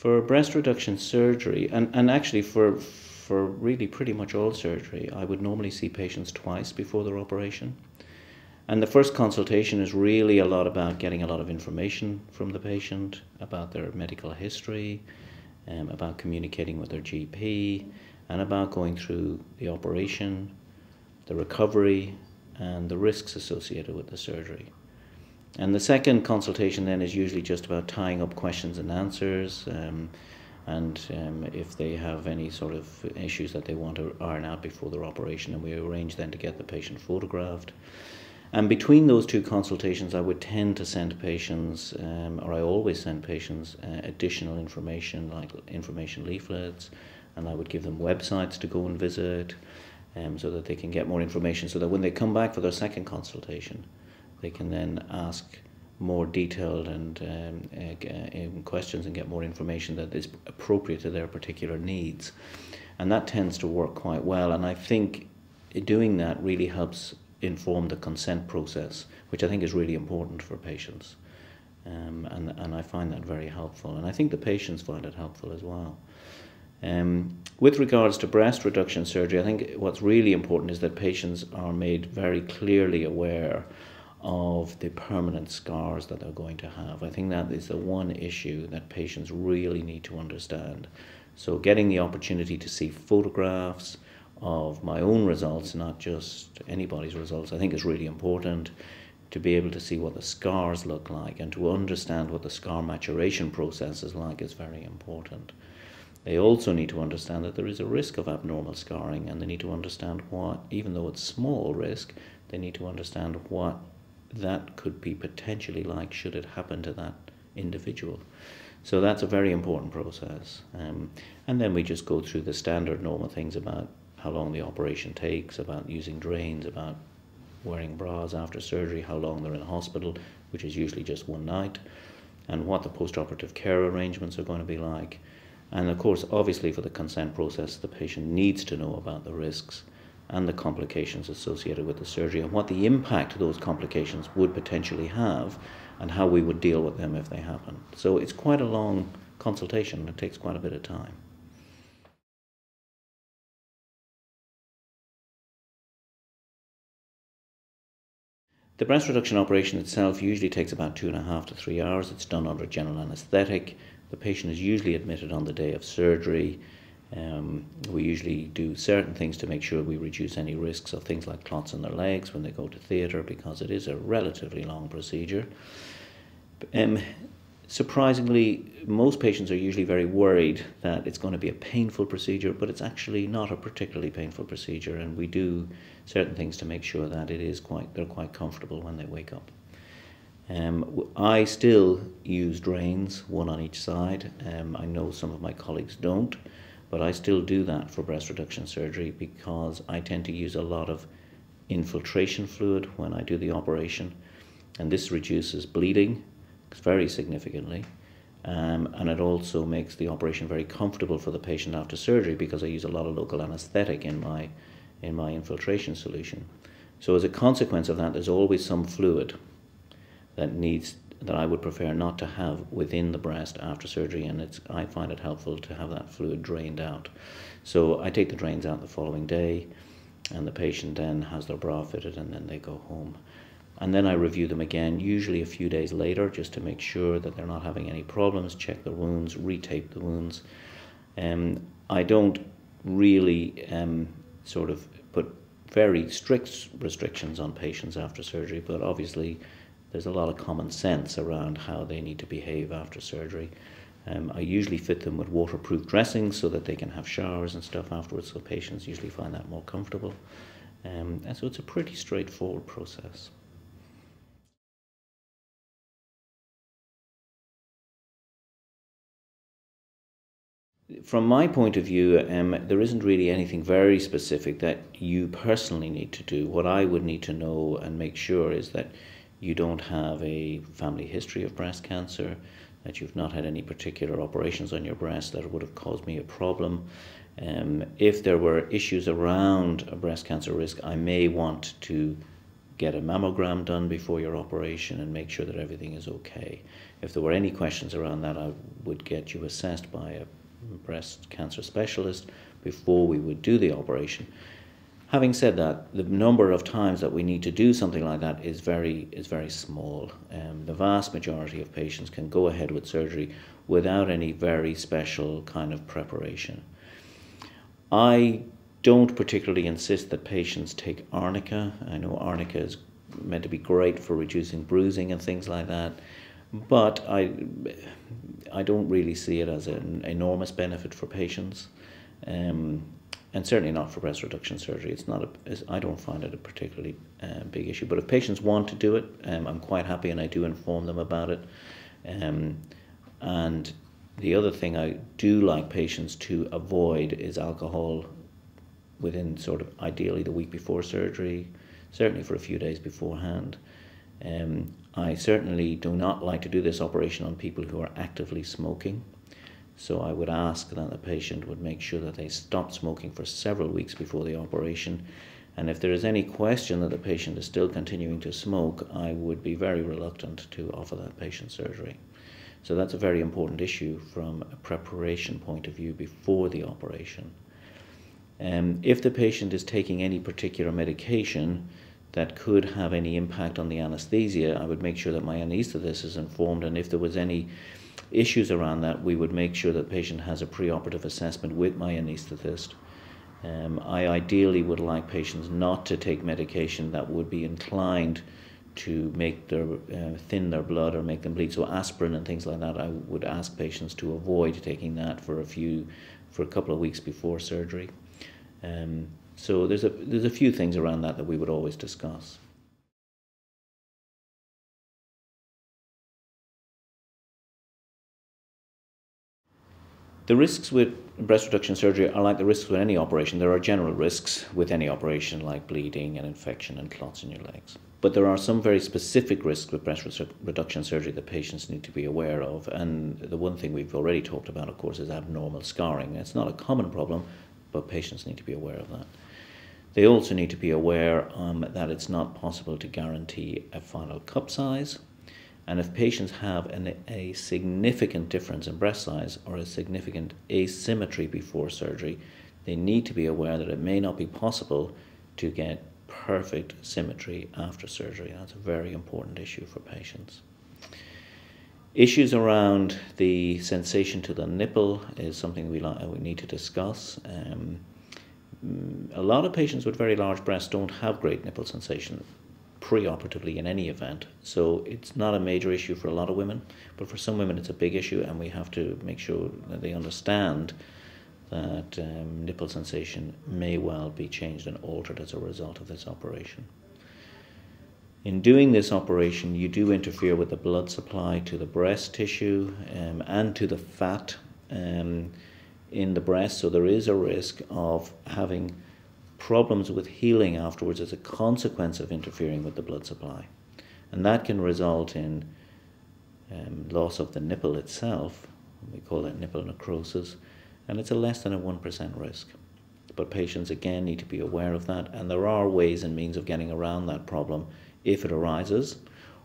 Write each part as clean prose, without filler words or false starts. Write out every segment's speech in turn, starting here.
For breast reduction surgery, and actually for really pretty much all surgery, I would normally see patients twice before their operation. And the first consultation is really a lot about getting a lot of information from the patient about their medical history, about communicating with their GP, and about going through the operation, the recovery, and the risks associated with the surgery. And the second consultation then is usually just about tying up questions and answers, and if they have any sort of issues that they want to iron out before their operation, and we arrange then to get the patient photographed. And between those two consultations, I would tend to send patients, or I always send patients, additional information like information leaflets, and I would give them websites to go and visit, so that they can get more information, so that when they come back for their second consultation, they can then ask more detailed and questions and get more information that is appropriate to their particular needs. And that tends to work quite well, and I think doing that really helps inform the consent process, which I think is really important for patients. And I find that very helpful, and I think the patients find it helpful as well. With regards to breast reduction surgery, I think what's really important is that patients are made very clearly aware of the permanent scars that they're going to have. I think that is the one issue that patients really need to understand. So getting the opportunity to see photographs of my own results, not just anybody's results, I think is really important. To be able to see what the scars look like and to understand what the scar maturation process is like is very important. They also need to understand that there is a risk of abnormal scarring, and they need to understand what, even though it's small risk, they need to understand what that could be potentially like should it happen to that individual. So that's a very important process. And then we just go through the standard normal things about how long the operation takes, about using drains, about wearing bras after surgery, how long they're in hospital, which is usually just one night, and what the post-operative care arrangements are going to be like. And of course, obviously for the consent process, the patient needs to know about the risks and the complications associated with the surgery and what the impact those complications would potentially have and how we would deal with them if they happen. So it's quite a long consultation. It takes quite a bit of time. The breast reduction operation itself usually takes about 2.5 to 3 hours. It's done under general anaesthetic. The patient is usually admitted on the day of surgery. We usually do certain things to make sure we reduce any risks of things like clots in their legs when they go to theatre, because it is a relatively long procedure. Surprisingly, most patients are usually very worried that it's going to be a painful procedure, but it's actually not a particularly painful procedure, and we do certain things to make sure that they're quite comfortable when they wake up. I still use drains, one on each side. I know some of my colleagues don't, but I still do that for breast reduction surgery because I tend to use a lot of infiltration fluid when I do the operation, and this reduces bleeding very significantly, and it also makes the operation very comfortable for the patient after surgery because I use a lot of local anaesthetic in my infiltration solution. So as a consequence of that, there's always some fluid that I would prefer not to have within the breast after surgery, and I find it helpful to have that fluid drained out. So I take the drains out the following day, and the patient then has their bra fitted, and then they go home. And then I review them again, usually a few days later, just to make sure that they're not having any problems, check the wounds, retape the wounds. I don't really sort of put very strict restrictions on patients after surgery, but obviously there's a lot of common sense around how they need to behave after surgery. I usually fit them with waterproof dressings so that they can have showers and stuff afterwards, so patients usually find that more comfortable. And so it's a pretty straightforward process. From my point of view, there isn't really anything very specific that you personally need to do. What I would need to know and make sure is that you don't have a family history of breast cancer, that you've not had any particular operations on your breast that would have caused me a problem. If there were issues around a breast cancer risk, I may want to get a mammogram done before your operation and make sure that everything is okay. If there were any questions around that, I would get you assessed by a breast cancer specialist before we would do the operation. Having said that, the number of times that we need to do something like that is very small. The vast majority of patients can go ahead with surgery without any very special kind of preparation. I don't particularly insist that patients take arnica. I know arnica is meant to be great for reducing bruising and things like that, but I don't really see it as an enormous benefit for patients. And certainly not for breast reduction surgery. I don't find it a particularly big issue. But if patients want to do it, I'm quite happy, and I do inform them about it. And the other thing I do like patients to avoid is alcohol within sort of ideally the week before surgery, certainly for a few days beforehand. I certainly do not like to do this operation on people who are actively smoking. So I would ask that the patient would make sure that they stop smoking for several weeks before the operation. And if there is any question that the patient is still continuing to smoke, I would be very reluctant to offer that patient surgery. So that's a very important issue from a preparation point of view before the operation. If the patient is taking any particular medication that could have any impact on the anesthesia, I would make sure that my anaesthetist is informed, and if there was any issues around that, we would make sure that the patient has a preoperative assessment with my anaesthetist. I ideally would like patients not to take medication that would be inclined to make their thin their blood or make them bleed. So aspirin and things like that, I would ask patients to avoid taking that for a couple of weeks before surgery. So there's a few things around that we would always discuss. The risks with breast reduction surgery are like the risks with any operation. There are general risks with any operation, like bleeding and infection and clots in your legs. But there are some very specific risks with breast reduction surgery that patients need to be aware of. And the one thing we've already talked about, of course, is abnormal scarring. It's not a common problem, but patients need to be aware of that. They also need to be aware that it's not possible to guarantee a final cup size. And if patients have a significant difference in breast size or a significant asymmetry before surgery, they need to be aware that it may not be possible to get perfect symmetry after surgery. That's a very important issue for patients. Issues around the sensation to the nipple is something we need to discuss. A lot of patients with very large breasts don't have great nipple sensation pre-operatively in any event, so it's not a major issue for a lot of women, but for some women it's a big issue, and we have to make sure that they understand that nipple sensation may well be changed and altered as a result of this operation. In doing this operation, you do interfere with the blood supply to the breast tissue and to the fat in the breast, so there is a risk of having problems with healing afterwards as a consequence of interfering with the blood supply. And that can result in loss of the nipple itself. We call that nipple necrosis, and it's a less than a 1% risk. But patients again need to be aware of that, and there are ways and means of getting around that problem if it arises,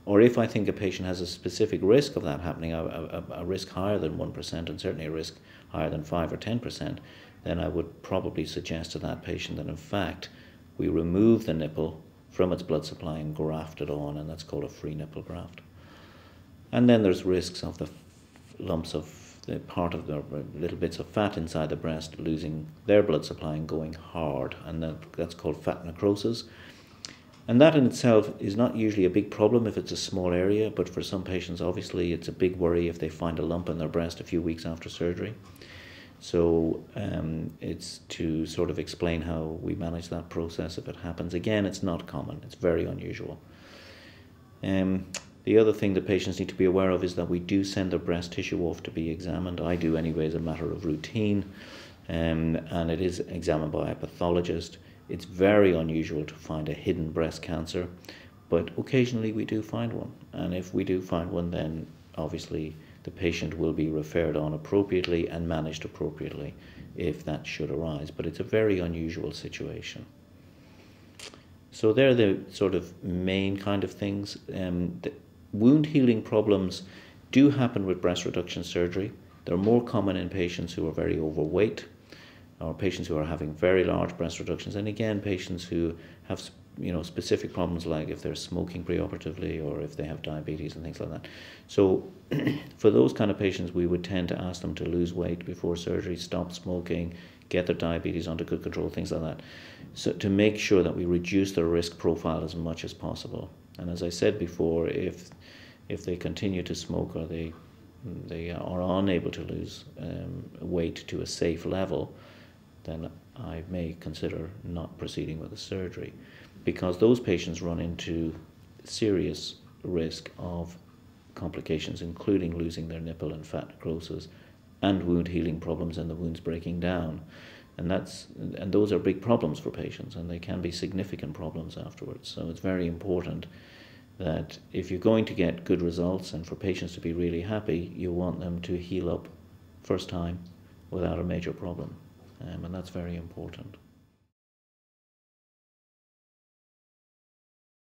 or if I think a patient has a specific risk of that happening, a risk higher than 1% and certainly a risk higher than 5 or 10%, then I would probably suggest to that patient that in fact we remove the nipple from its blood supply and graft it on, and that's called a free nipple graft. And then there's risks of the lumps of the part of the little bits of fat inside the breast losing their blood supply and going hard, and that's called fat necrosis. And that in itself is not usually a big problem if it's a small area, but for some patients obviously it's a big worry if they find a lump in their breast a few weeks after surgery. So it's to sort of explain how we manage that process if it happens. Again, it's not common, it's very unusual. The other thing that patients need to be aware of is that we do send their breast tissue off to be examined. I do anyway as a matter of routine, and it is examined by a pathologist. It's very unusual to find a hidden breast cancer, but occasionally we do find one. And if we do find one, then obviously the patient will be referred on appropriately and managed appropriately if that should arise. But it's a very unusual situation. So they're the sort of main kind of things. The wound healing problems do happen with breast reduction surgery. They're more common in patients who are very overweight, or patients who are having very large breast reductions, and again patients who have specific problems, like if they're smoking preoperatively or if they have diabetes and things like that. So for those kind of patients, we would tend to ask them to lose weight before surgery, stop smoking, get their diabetes under good control, things like that, so to make sure that we reduce their risk profile as much as possible. And as I said before, if they continue to smoke, or they are unable to lose weight to a safe level, then I may consider not proceeding with the surgery, because those patients run into serious risk of complications, including losing their nipple and fat necrosis and wound healing problems and the wounds breaking down. And those are big problems for patients, and they can be significant problems afterwards. So it's very important that if you're going to get good results and for patients to be really happy, you want them to heal up first time without a major problem. And that's very important.